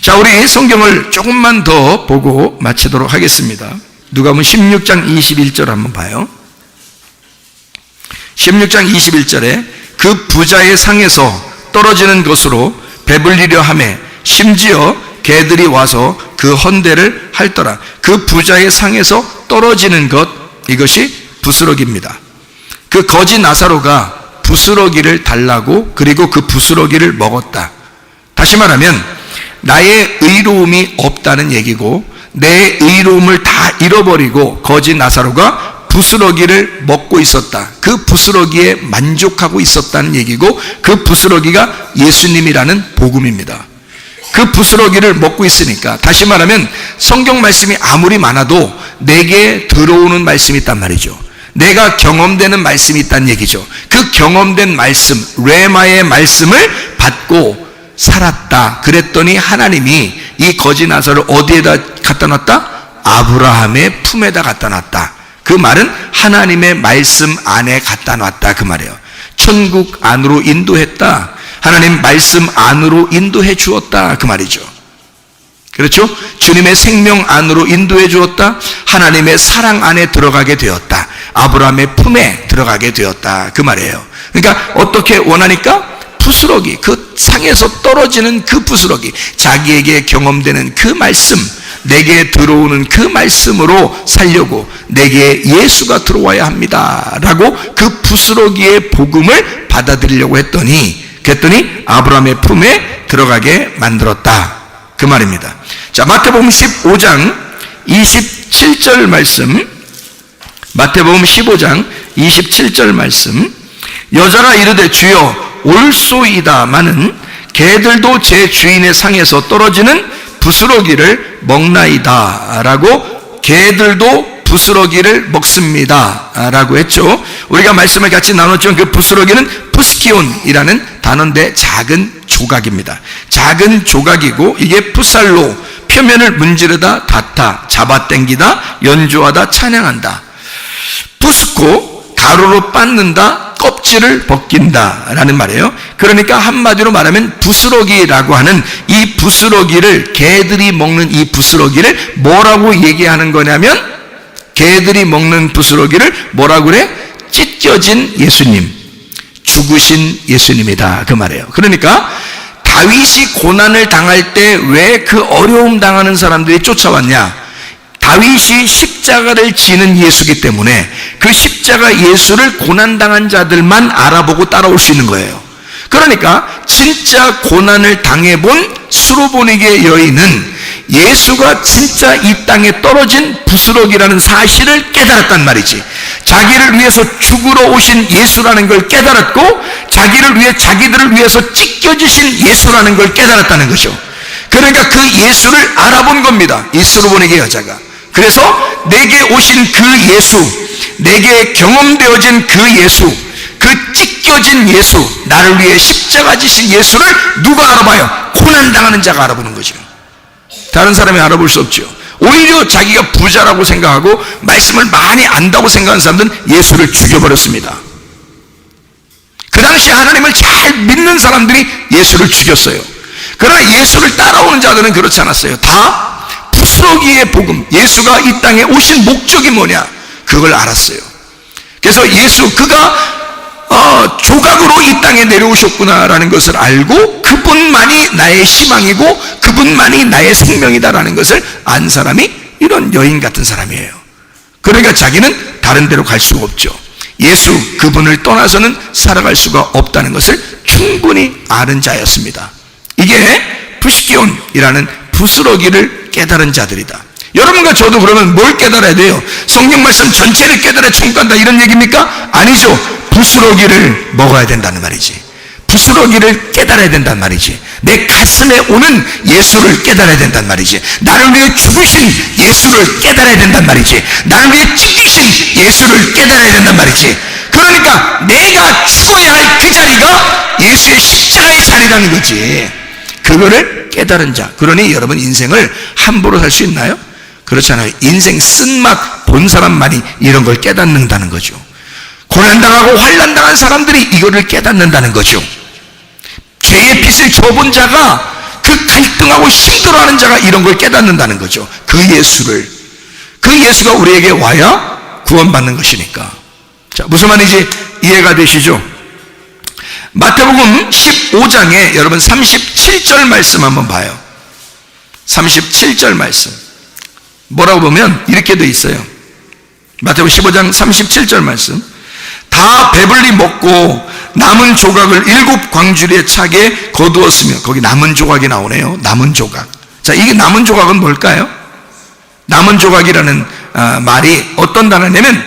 자, 우리 성경을 조금만 더 보고 마치도록 하겠습니다. 누가복음 16장 21절 한번 봐요. 16장 21절에 그 부자의 상에서 떨어지는 것으로 배불리려 하매 심지어 개들이 와서 그 헌대를 핥더라. 그 부자의 상에서 떨어지는 것, 이것이 부스러기입니다. 그 거지 나사로가 부스러기를 달라고, 그리고 그 부스러기를 먹었다. 다시 말하면 나의 의로움이 없다는 얘기고, 내 의로움을 다 잃어버리고 거지 나사로가 부스러기를 먹고 있었다. 그 부스러기에 만족하고 있었다는 얘기고, 그 부스러기가 예수님이라는 복음입니다. 그 부스러기를 먹고 있으니까, 다시 말하면 성경 말씀이 아무리 많아도 내게 들어오는 말씀이 있단 말이죠. 내가 경험되는 말씀이 있다는 얘기죠. 그 경험된 말씀, 레마의 말씀을 받고 살았다. 그랬더니 하나님이 이 거지 나사로를 어디에다 갖다 놨다? 아브라함의 품에다 갖다 놨다. 그 말은 하나님의 말씀 안에 갖다 놨다, 그 말이에요. 천국 안으로 인도했다. 하나님 말씀 안으로 인도해 주었다, 그 말이죠. 그렇죠? 주님의 생명 안으로 인도해 주었다. 하나님의 사랑 안에 들어가게 되었다. 아브라함의 품에 들어가게 되었다, 그 말이에요. 그러니까 어떻게 원하니까? 부스러기, 그 상에서 떨어지는 그 부스러기, 자기에게 경험되는 그 말씀, 내게 들어오는 그 말씀으로 살려고 내게 예수가 들어와야 합니다 라고 그 부스러기의 복음을 받아들이려고 했더니, 그랬더니 아브라함의 품에 들어가게 만들었다, 그 말입니다. 자, 마태복음 15장 27절 말씀, 마태복음 15장 27절 말씀. 여자가 이르되 주여 올소이다마는 개들도 제 주인의 상에서 떨어지는 부스러기를 먹나이다 라고, 개들도 부스러기를 먹습니다 라고 했죠. 우리가 말씀을 같이 나눴지만 그 부스러기는 푸스키온이라는 단어인데 작은 조각입니다. 작은 조각이고, 이게 푸살로, 표면을 문지르다, 닿다, 잡아당기다, 연주하다, 찬양한다. 푸스코, 가루로 빻는다, 껍질을 벗긴다 라는 말이에요. 그러니까 한마디로 말하면 부스러기라고 하는 이 부스러기를, 개들이 먹는 이 부스러기를 뭐라고 얘기하는 거냐면, 개들이 먹는 부스러기를 뭐라고 그래? 찢겨진 예수님, 죽으신 예수님이다, 그 말이에요. 그러니까 다윗이 고난을 당할 때 왜 그 어려움 당하는 사람들이 쫓아왔냐? 다윗이 십자가를 지는 예수기 때문에 그 십자가 예수를 고난당한 자들만 알아보고 따라올 수 있는 거예요. 그러니까 진짜 고난을 당해본 수로보니게 여인은 예수가 진짜 이 땅에 떨어진 부스러기라는 사실을 깨달았단 말이지. 자기를 위해서 죽으러 오신 예수라는 걸 깨달았고, 자기들을 위해서 찢겨지신 예수라는 걸 깨달았다는 거죠. 그러니까 그 예수를 알아본 겁니다, 이 수로보니게 여자가. 그래서 내게 오신 그 예수, 내게 경험되어진 그 예수, 그 찢겨진 예수, 나를 위해 십자가 지신 예수를 누가 알아봐요? 고난당하는 자가 알아보는 거죠. 다른 사람이 알아볼 수 없죠. 오히려 자기가 부자라고 생각하고 말씀을 많이 안다고 생각하는 사람들은 예수를 죽여버렸습니다. 그 당시 하나님을 잘 믿는 사람들이 예수를 죽였어요. 그러나 예수를 따라오는 자들은 그렇지 않았어요. 다 부스러기의 복음, 예수가 이 땅에 오신 목적이 뭐냐, 그걸 알았어요. 그래서 예수, 그가 조각으로 이 땅에 내려오셨구나라는 것을 알고, 그분만이 나의 희망이고 그분만이 나의 생명이다라는 것을 안 사람이 이런 여인 같은 사람이에요. 그러니까 자기는 다른 데로 갈 수가 없죠. 예수, 그분을 떠나서는 살아갈 수가 없다는 것을 충분히 아는 자였습니다. 이게 푸시기온이라는 부스러기를 깨달은 자들이다. 여러분과 저도 그러면 뭘 깨달아야 돼요? 성경 말씀 전체를 깨달아야 천국 간다, 이런 얘기입니까? 아니죠. 부스러기를 먹어야 된다는 말이지. 부스러기를 깨달아야 된단 말이지. 내 가슴에 오는 예수를 깨달아야 된단 말이지. 나를 위해 죽으신 예수를 깨달아야 된단 말이지. 나를 위해 찢기신 예수를 깨달아야 된단 말이지. 그러니까 내가 죽어야 할 그 자리가 예수의 십자가의 자리라는 거지. 그거를 깨달은 자. 그러니 여러분, 인생을 함부로 살 수 있나요? 그렇잖아요. 인생 쓴맛 본 사람만이 이런 걸 깨닫는다는 거죠. 고난당하고 환난당한 사람들이 이거를 깨닫는다는 거죠. 죄의 빚을 져본 자가 그 갈등하고 힘들어하는 자가 이런 걸 깨닫는다는 거죠. 그 예수가 우리에게 와야 구원받는 것이니까. 자, 무슨 말인지 이해가 되시죠? 마태복음 15장에 여러분 37절 말씀 한번 봐요. 37절 말씀 뭐라고 보면 이렇게 돼 있어요. 마태복음 15장 37절 말씀, 다 배불리 먹고 남은 조각을 7 광주리에 차게 거두었으며, 거기 남은 조각이 나오네요. 남은 조각. 자, 이게 남은 조각은 뭘까요? 남은 조각이라는 말이 어떤 단어냐면,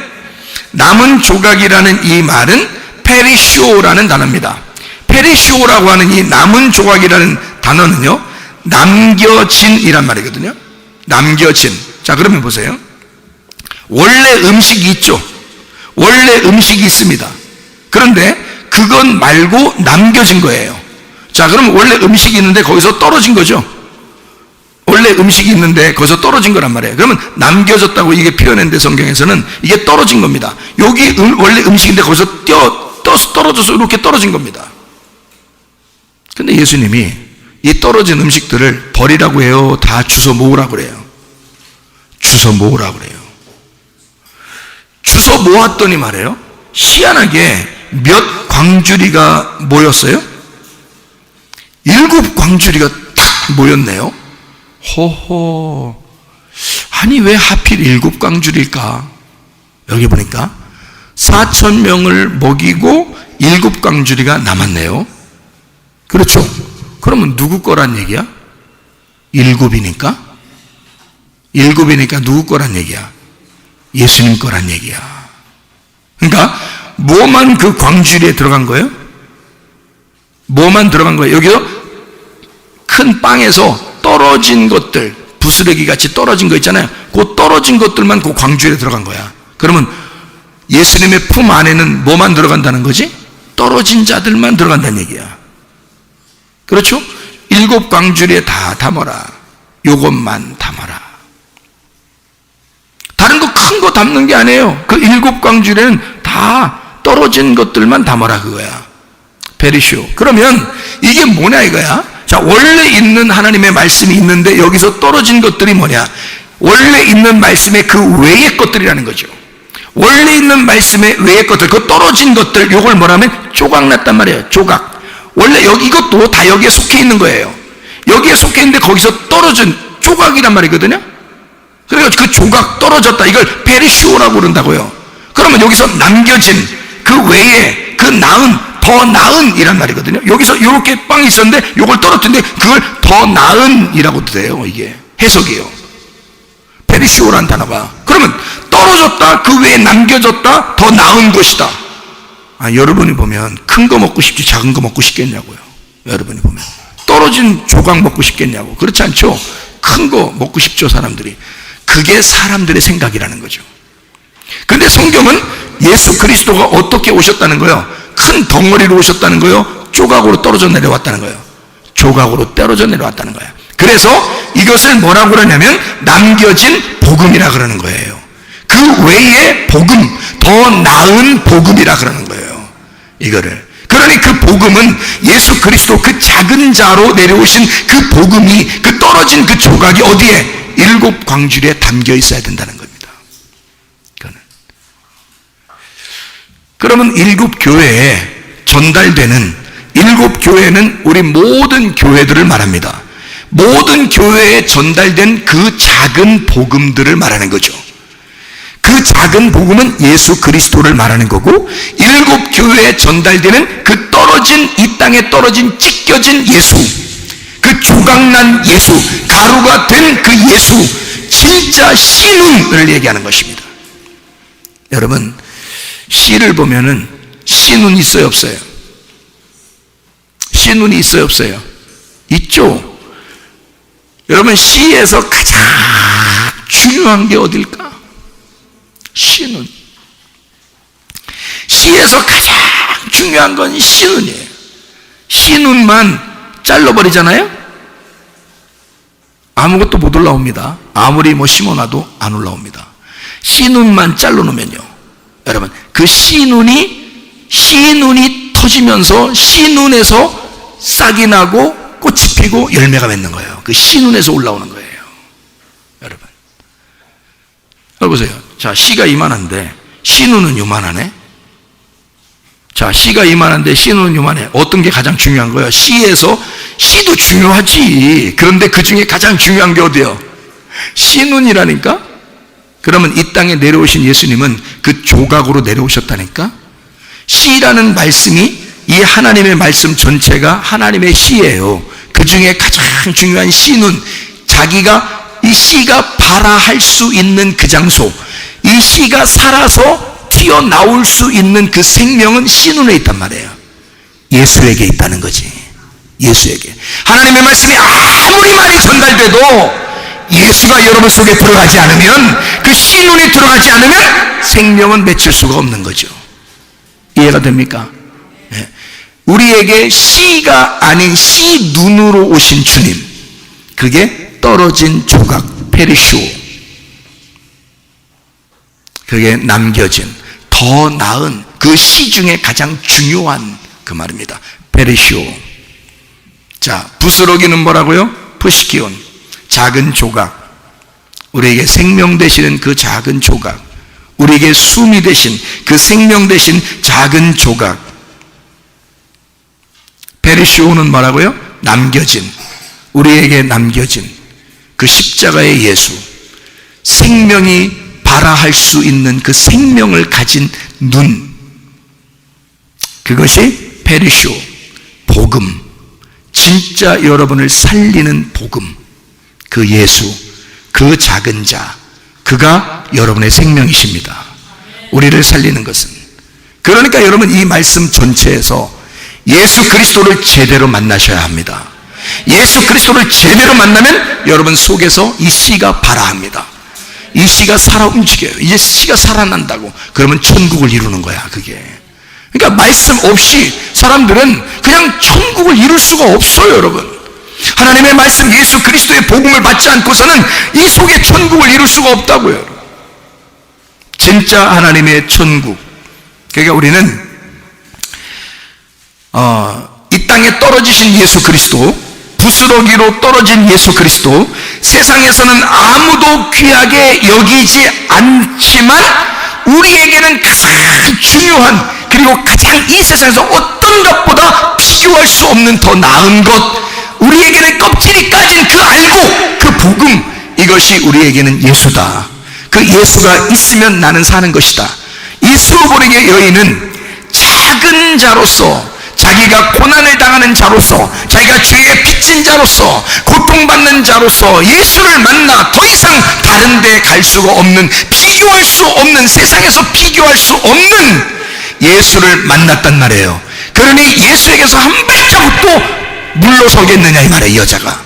남은 조각이라는 이 말은 페리쇼라는 단어입니다. 페리쇼라고 하는 이 남은 조각이라는 단어는요, 남겨진이란 말이거든요. 남겨진. 자, 그러면 보세요. 원래 음식이 있죠. 원래 음식이 있습니다. 그런데 그건 말고 남겨진 거예요. 자, 그럼 원래 음식이 있는데 거기서 떨어진 거죠. 원래 음식이 있는데 거기서 떨어진 거란 말이에요. 그러면 남겨졌다고 이게 표현했는데 성경에서는 이게 떨어진 겁니다. 여기 원래 음식인데 거기서 떨어져서 이렇게 떨어진 겁니다. 근데 예수님이 이 떨어진 음식들을 버리라고 해요? 다 주워 모으라고 그래요? 주워 모으라고 그래요. 주워 모았더니 말이에요, 희한하게 몇 광주리가 모였어요? 7 광주리가 탁 모였네요. 호호, 아니 왜 하필 7 광주리일까? 여기 보니까 4,000명을 먹이고 7 광주리가 남았네요. 그렇죠? 그러면 누구 거란 얘기야? 7이니까? 7이니까 누구 거란 얘기야? 예수님 거란 얘기야. 그러니까 뭐만 그 광주리에 들어간 거예요? 뭐만 들어간 거예요? 여기서 큰 빵에서 떨어진 것들, 부스러기 같이 떨어진 거 있잖아요. 그 떨어진 것들만 그 광주리에 들어간 거야. 그러면 예수님의 품 안에는 뭐만 들어간다는 거지? 떨어진 자들만 들어간다는 얘기야. 그렇죠? 7 광주리에 다 담아라. 요것만 담아라. 다른 거 큰 거 담는 게 아니에요. 그 7 광주리에는 다 떨어진 것들만 담아라 그거야. 페리쇼. 그러면 이게 뭐냐 이거야? 자, 원래 있는 하나님의 말씀이 있는데 여기서 떨어진 것들이 뭐냐? 원래 있는 말씀의 그 외의 것들이라는 거죠. 원래 있는 말씀의 외의 것들, 그 떨어진 것들, 요걸 뭐라면 조각났단 말이에요. 조각. 원래 이것도 다 여기에 속해 있는 거예요. 여기에 속해 있는데 거기서 떨어진 조각이란 말이거든요. 그래서 그 조각 떨어졌다, 이걸 페리쇼라고 그런다고요. 그러면 여기서 남겨진 그 외에 그 더 나은 이란 말이거든요. 여기서 이렇게 빵이 있었는데 요걸 떨어뜨렸는데 그걸 더 나은이라고 돼요. 이게 해석이에요. 페리쇼라는 단어가. 그러면 떨어졌다, 그 외에 남겨졌다, 더 나은 것이다. 아, 여러분이 보면 큰 거 먹고 싶지 작은 거 먹고 싶겠냐고요. 여러분이 보면 떨어진 조각 먹고 싶겠냐고. 그렇지 않죠? 큰 거 먹고 싶죠, 사람들이. 그게 사람들의 생각이라는 거죠. 그런데 성경은 예수 그리스도가 어떻게 오셨다는 거예요? 큰 덩어리로 오셨다는 거예요? 조각으로 떨어져 내려왔다는 거예요? 조각으로 떨어져 내려왔다는 거예요. 그래서 이것을 뭐라고 그러냐면 남겨진 복음이라 그러는 거예요. 그 외의 복음, 더 나은 복음이라 그러는 거예요. 이거를. 그러니 그 복음은 예수 그리스도 그 작은 자로 내려오신 그 복음이, 그 떨어진 그 조각이 어디에? 7 광주리에 담겨 있어야 된다는 겁니다. 그러면 7 교회에 전달되는, 7 교회는 우리 모든 교회들을 말합니다. 모든 교회에 전달된 그 작은 복음들을 말하는 거죠. 그 작은 복음은 예수 그리스도를 말하는 거고, 7 교회에 전달되는 그 떨어진, 이 땅에 떨어진 찢겨진 예수, 그 조각난 예수, 가루가 된 그 예수, 진짜 씨눈을 얘기하는 것입니다. 여러분, 씨를 보면은 씨눈이 있어요, 없어요? 씨눈이 있어요, 없어요? 있죠? 여러분, 씨에서 가장 중요한 게 어딜까? 씨눈. 씨에서 가장 중요한 건 씨눈이에요. 씨눈만 잘라버리잖아요? 아무것도 못 올라옵니다. 아무리 심어놔도 안 올라옵니다. 씨눈만 잘라놓으면요, 여러분, 그 씨눈이 터지면서 씨눈에서 싹이 나고 꽃이 피고 열매가 맺는 거예요. 그 씨눈에서 올라오는 거예요. 여러분 보세요. 자, 씨가 이만한데 씨눈은 요만하네. 자, 씨가 이만한데 씨눈은 요만해. 어떤 게 가장 중요한 거예요? 씨도 중요하지. 그런데 그 중에 가장 중요한 게 어디예요? 씨눈이라니까. 그러면 이 땅에 내려오신 예수님은 그 조각으로 내려오셨다니까. 씨라는 말씀이, 이 하나님의 말씀 전체가 하나님의 씨예요. 그 중에 가장 중요한 씨눈, 자기가 이 씨가 발아할 수 있는 그 장소, 이 씨가 살아서 튀어나올 수 있는 그 생명은 씨눈에 있단 말이에요. 예수에게 있다는 거지. 예수에게. 하나님의 말씀이 아무리 많이 전달돼도 예수가 여러분 속에 들어가지 않으면, 그 씨눈이 들어가지 않으면 생명은 맺힐 수가 없는 거죠. 이해가 됩니까? 네. 우리에게 씨가 아닌 씨눈으로 오신 주님, 그게 떨어진 조각, 페리쇼, 그게 남겨진 더 나은 그 씨 중에 가장 중요한 그 말입니다. 페리쇼. 자, 부스러기는 뭐라고요? 푸시키온, 작은 조각. 우리에게 생명 되시는 그 작은 조각, 우리에게 숨이 되신 그 생명 되신 작은 조각. 페리쇼는 뭐라고요? 남겨진, 우리에게 남겨진 그 십자가의 예수, 생명이 발아할 수 있는 그 생명을 가진 눈, 그것이 페리쇼, 복음, 진짜 여러분을 살리는 복음, 그 예수, 그 작은 자, 그가 여러분의 생명이십니다. 우리를 살리는 것은. 그러니까 여러분, 이 말씀 전체에서 예수 그리스도를 제대로 만나셔야 합니다. 예수 그리스도를 제대로 만나면 여러분 속에서 이 씨가 발아합니다. 이 씨가 살아 움직여요. 이제 씨가 살아난다고. 그러면 천국을 이루는 거야, 그게. 그러니까 말씀 없이 사람들은 그냥 천국을 이룰 수가 없어요, 여러분. 하나님의 말씀, 예수 그리스도의 복음을 받지 않고서는 이 속에 천국을 이룰 수가 없다고요. 진짜 하나님의 천국. 그러니까 우리는 이 땅에 떨어지신 예수 그리스도, 부스러기로 떨어진 예수 그리스도, 세상에서는 아무도 귀하게 여기지 않지만 우리에게는 가장 중요한, 그리고 가장 이 세상에서 어떤 것보다 비교할 수 없는 더 나은 것, 우리에게는 껍질이 까진 그 알고, 그 복음, 이것이 우리에게는 예수다. 그 예수가 있으면 나는 사는 것이다. 이 스무고리의 여인은 작은 자로서, 자기가 고난을 당하는 자로서, 자기가 죄에 빚진 자로서, 고통받는 자로서 예수를 만나 더 이상 다른 데 갈 수가 없는, 비교할 수 없는, 세상에서 비교할 수 없는 예수를 만났단 말이에요. 그러니 예수에게서 한 발자국도 물러서겠느냐 이 말이에요. 이 여자가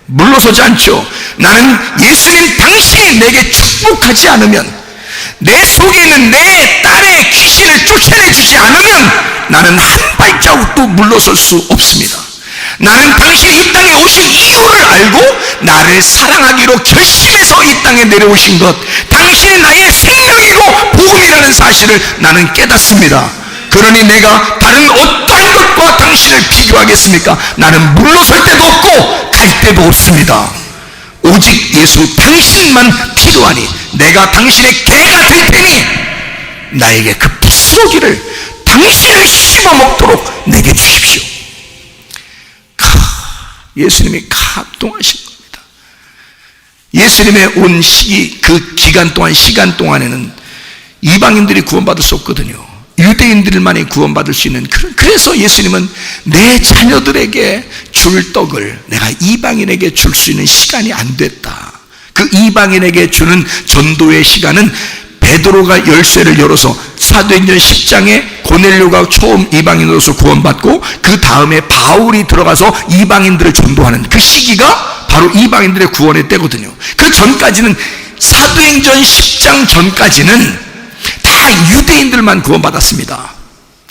물러서지 않죠. 나는 예수님 당신이 내게 축복하지 않으면, 내 속에 있는 내 딸의 귀신을 쫓아내주지 않으면 나는 한 발자국도 물러설 수 없습니다. 나는 당신이 이 땅에 오신 이유를 알고 나를 사랑하기로 결심해서 이 땅에 내려오신 것, 당신이 나의 생명이고 복음이라는 사실을 나는 깨닫습니다. 그러니 내가 다른 어떠한 것과 당신을 비교하겠습니까? 나는 물러설 데도 없고 갈 데도 없습니다. 오직 예수 당신만 필요하니 내가 당신의 개가 될 테니 나에게 그 부스러기를 당신을 씹어 먹도록 내게 주십시오. 예수님이 감동하신 겁니다. 예수님의 온 시기, 그 기간 동안, 시간 동안에는 이방인들이 구원받을 수 없거든요. 유대인들만이 구원받을 수 있는, 그래서 예수님은 내 자녀들에게 줄 떡을 내가 이방인에게 줄 수 있는 시간이 안 됐다. 그 이방인에게 주는 전도의 시간은 베드로가 열쇠를 열어서 사도행전 10장에 고넬료가 처음 이방인으로서 구원받고 그 다음에 바울이 들어가서 이방인들을 전도하는 그 시기가 바로 이방인들의 구원의 때거든요. 그 전까지는, 사도행전 10장 전까지는 다 유대인들만 구원받았습니다.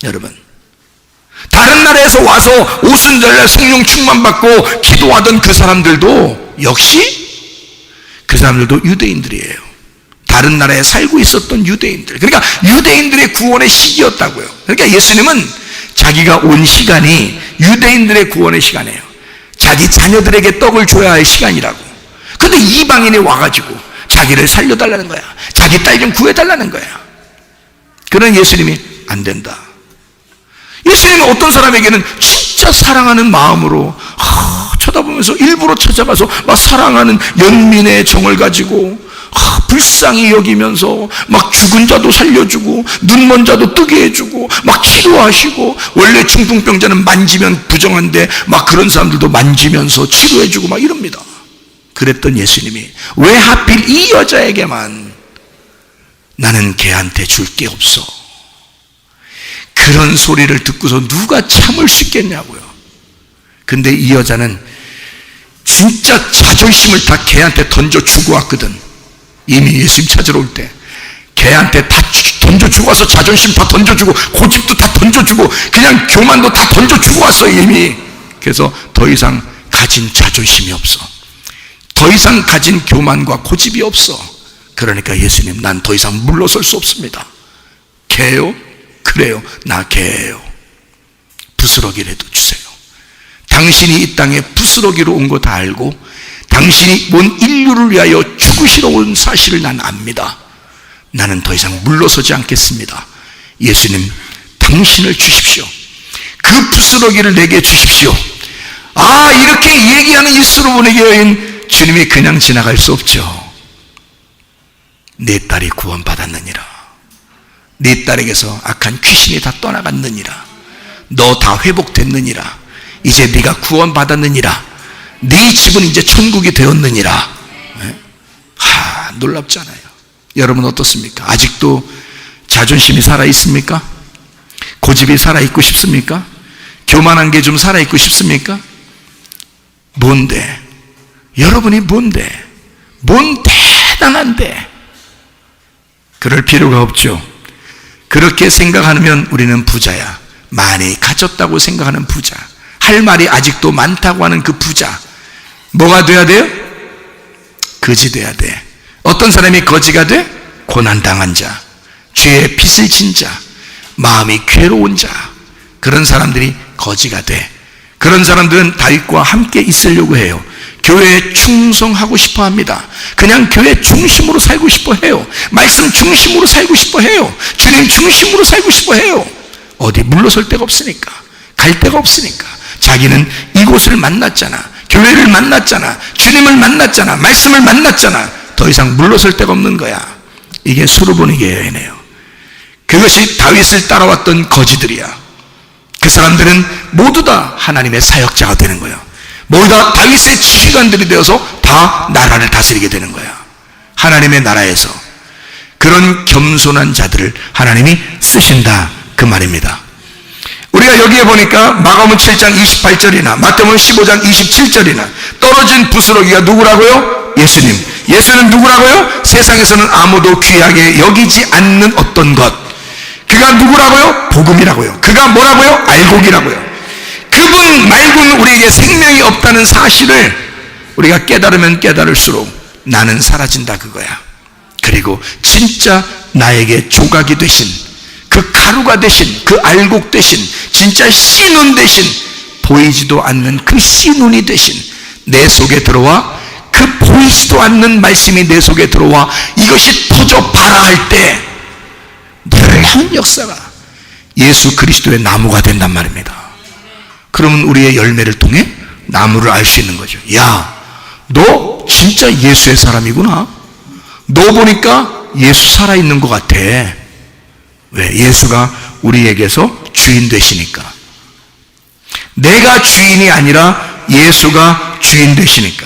여러분, 다른 나라에서 와서 오순절날 성령 충만받고 기도하던 그 사람들도 역시 그 사람들도 유대인들이에요. 다른 나라에 살고 있었던 유대인들. 그러니까 유대인들의 구원의 시기였다고요. 그러니까 예수님은 자기가 온 시간이 유대인들의 구원의 시간이에요. 자기 자녀들에게 떡을 줘야 할 시간이라고. 근데 이방인이 와가지고 자기를 살려달라는 거야. 자기 딸 좀 구해달라는 거야. 그런 예수님이 안 된다. 예수님은 어떤 사람에게는 진짜 사랑하는 마음으로 쳐다보면서 일부러 찾아가서 막 사랑하는 연민의 정을 가지고 불쌍히 여기면서 막 죽은 자도 살려주고 눈먼 자도 뜨게 해주고 막 치료하시고, 원래 중풍병자는 만지면 부정한데 막 그런 사람들도 만지면서 치료해주고 막 이럽니다. 그랬던 예수님이 왜 하필 이 여자에게만 나는 걔한테 줄 게 없어, 그런 소리를 듣고서 누가 참을 수 있겠냐고요. 근데 이 여자는 진짜 자존심을 다 걔한테 던져주고 왔거든. 이미 예수님 찾으러 올 때 걔한테 다 던져주고 와서 자존심 다 던져주고 고집도 다 던져주고 그냥 교만도 다 던져주고 왔어 이미. 그래서 더 이상 가진 자존심이 없어, 더 이상 가진 교만과 고집이 없어. 그러니까 예수님, 난 더 이상 물러설 수 없습니다. 개요? 그래요, 나 개예요. 부스러기라도 주세요. 당신이 이 땅에 부스러기로 온 거 다 알고 당신이 온 인류를 위하여 죽으시러 온 사실을 난 압니다. 나는 더 이상 물러서지 않겠습니다. 예수님, 당신을 주십시오. 그 부스러기를 내게 주십시오. 이렇게 얘기하는 이 수로보니 여인, 주님이 그냥 지나갈 수 없죠. 내 딸이 구원받았느니라. 네 딸에게서 악한 귀신이 다 떠나갔느니라. 너 다 회복됐느니라. 이제 네가 구원받았느니라. 네 집은 이제 천국이 되었느니라. 놀랍잖아요. 여러분 어떻습니까? 아직도 자존심이 살아있습니까? 고집이 살아있고 싶습니까? 교만한 게 좀 살아있고 싶습니까? 뭔데? 여러분이 뭔데? 뭔 대단한데? 그럴 필요가 없죠. 그렇게 생각하면 우리는 부자야. 많이 가졌다고 생각하는 부자, 할 말이 아직도 많다고 하는 그 부자. 뭐가 돼야 돼요? 거지 돼야 돼. 어떤 사람이 거지가 돼? 고난당한 자, 죄의 빚을 진 자, 마음이 괴로운 자, 그런 사람들이 거지가 돼. 그런 사람들은 다윗과 함께 있으려고 해요. 교회에 충성하고 싶어 합니다. 그냥 교회 중심으로 살고 싶어 해요. 말씀 중심으로 살고 싶어 해요. 주님 중심으로 살고 싶어 해요. 어디 물러설 데가 없으니까, 갈 데가 없으니까. 자기는 이곳을 만났잖아, 교회를 만났잖아, 주님을 만났잖아, 말씀을 만났잖아. 더 이상 물러설 데가 없는 거야. 이게 수르보니게 여인이에요. 그것이 다윗을 따라왔던 거지들이야. 그 사람들은 모두 다 하나님의 사역자가 되는 거예요. 모두 다 다윗의 지휘관들이 되어서 다 나라를 다스리게 되는 거야. 하나님의 나라에서 그런 겸손한 자들을 하나님이 쓰신다, 그 말입니다. 우리가 여기에 보니까 마가복음 7장 28절이나 마태복음 15장 27절이나 떨어진 부스러기가 누구라고요? 예수님. 예수는 누구라고요? 세상에서는 아무도 귀하게 여기지 않는 어떤 것. 그가 누구라고요? 복음이라고요. 그가 뭐라고요? 알곡이라고요. 그분 말고는 우리에게 생명이 없다는 사실을 우리가 깨달으면 깨달을수록 나는 사라진다, 그거야. 그리고 진짜 나에게 조각이 되신, 그 가루가 되신, 그 알곡 되신, 진짜 씨눈 되신, 보이지도 않는 그 씨눈이 되신 내 속에 들어와, 그 보이지도 않는 말씀이 내 속에 들어와 이것이 터져 봐라 할 때 놀라운 역사가 예수 그리스도의 나무가 된단 말입니다. 그러면 우리의 열매를 통해 나무를 알 수 있는 거죠. 야, 너 진짜 예수의 사람이구나. 너 보니까 예수 살아있는 것 같아. 왜? 예수가 우리에게서 주인 되시니까. 내가 주인이 아니라 예수가 주인 되시니까.